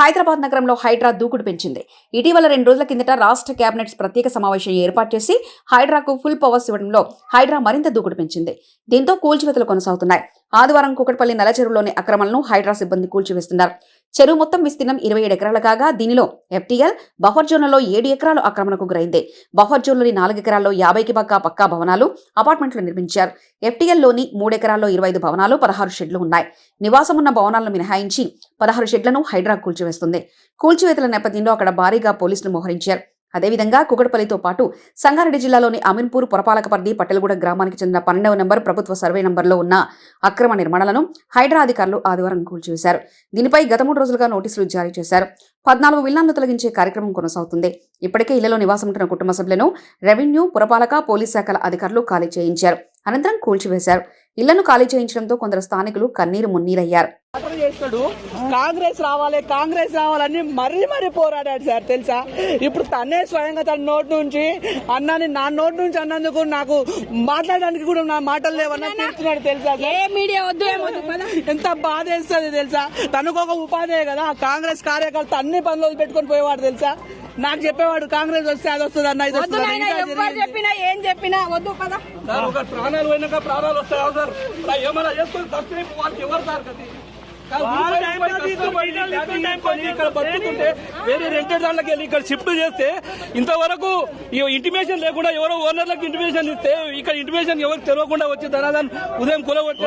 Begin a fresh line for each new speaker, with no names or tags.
హైదరాబాద్ నగరంలో హైడ్రా దూకుడు పెంచింది. ఇటీవల 2 రోజుల కిందట రాష్ట్ర కేబినెట్స్ ప్రత్యేక సమావేశం ఏర్పాటు చేసి హైడ్రాకు ఫుల్ పవర్స్ ఇవ్వడంలో హైడ్రా మరింత దూకుడు పెంచింది. దీంతో కూల్చివేతలు కొనసాగుతున్నాయి. ఆదివారం కూకట్పల్లి నల్లచెరువులోని అక్రమాలను హైడ్రా సిబ్బంది కూల్చివేస్తున్నారు. చెరువు మొత్తం విస్తీర్ణం 27 ఎకరాలు కాగా దీనిలో FTL బఫర్ జోన్లలో 7 ఎకరాలు ఆక్రమణకు గురైంది. బఫర్ జోన్లోని 4 ఎకరాల్లో 50కి పక్కా భవనాలు, అపార్ట్మెంట్లు నిర్మించారు. FTLలోని 3 ఎకరాల్లో 25 భవనాలు, 16 షెడ్లు ఉన్నాయి. నివాసం ఉన్న భవనాలను మినహాయించి 16 షెడ్లను హైడ్రా కూల్చివేస్తుంది. కూల్చివేతల నేపథ్యంలో అక్కడ భారీగా పోలీసులు మోహరించారు. అదేవిధంగా కూకట్పల్లితో పాటు సంగారెడ్డి జిల్లాలోని అమీన్పూర్ పురపాలక పరిధి పట్టెలగూడ గ్రామానికి చెందిన 12వ నెంబర్ ప్రభుత్వ సర్వే నంబర్లో ఉన్న అక్రమ నిర్మాణాలను హైడ్రా అధికారులు ఆదివారం కూల్చివేశారు. దీనిపై గత 3 రోజులుగా నోటీసులు జారీ చేశారు. 14 విల్లాలను తొలగించే కార్యక్రమం కొనసాగుతుంది. ఇప్పటికే ఇళ్లలో నివాసం ఉంటున్న కుటుంబ సభ్యులను రెవెన్యూ, పురపాలక, పోలీస్ శాఖల అధికారులు ఖాళీ చేయించారు. అనంతరం కూల్చివేశారు. ఇళ్లను ఖాళీ చేయించడంతో కొందరు స్థానికులు కన్నీరు మున్నీరయ్యారు.
కాంగ్రెస్ రావాలని మరీ పోరాడాడు సార్, తెలుసా? ఇప్పుడు తనే స్వయంగా తన నోటి నుంచి అన్నాని నా నోటి నుంచి అన్నందుకు నాకు మాట్లాడడానికి కూడా నా మాటలు లేవన్నా తీర్చున్నాడు, తెలుసా? ఎంత బాధ వేస్తుంది తెలుసా? తనకు ఒక ఉపాధి కదా, కాంగ్రెస్ కార్యకర్త అన్ని పనులు పెట్టుకొని పోయేవాడు, తెలుసా? నాకు చెప్పేవాడు కాంగ్రెస్ వస్తే అది వస్తుంది అన్న, ఇది వస్తుంది.
ఏం చెప్పినా వద్దు కదా.
ప్రాణాలు పోయినాక ప్రాణాలు వస్తాయి సార్. ఏమైనా చేసుకుని తక్కువ వాళ్ళకి ఎవరు సార్ కదా ఇక్కడ బతుకుంటే వేరే రెంటెడ్ దాంట్లోకి వెళ్ళి ఇక్కడ షిఫ్ట్ చేస్తే ఇంతవరకు ఇంటిమేషన్ లేకుండా ఎవరో ఓనర్లకు ఇంటిమేషన్ ఇస్తే ఇక్కడ ఇంటిమేషన్ ఎవరికి తెలియకుండా వచ్చి ధనాదాన్ని ఉదయం కూలగొట్టి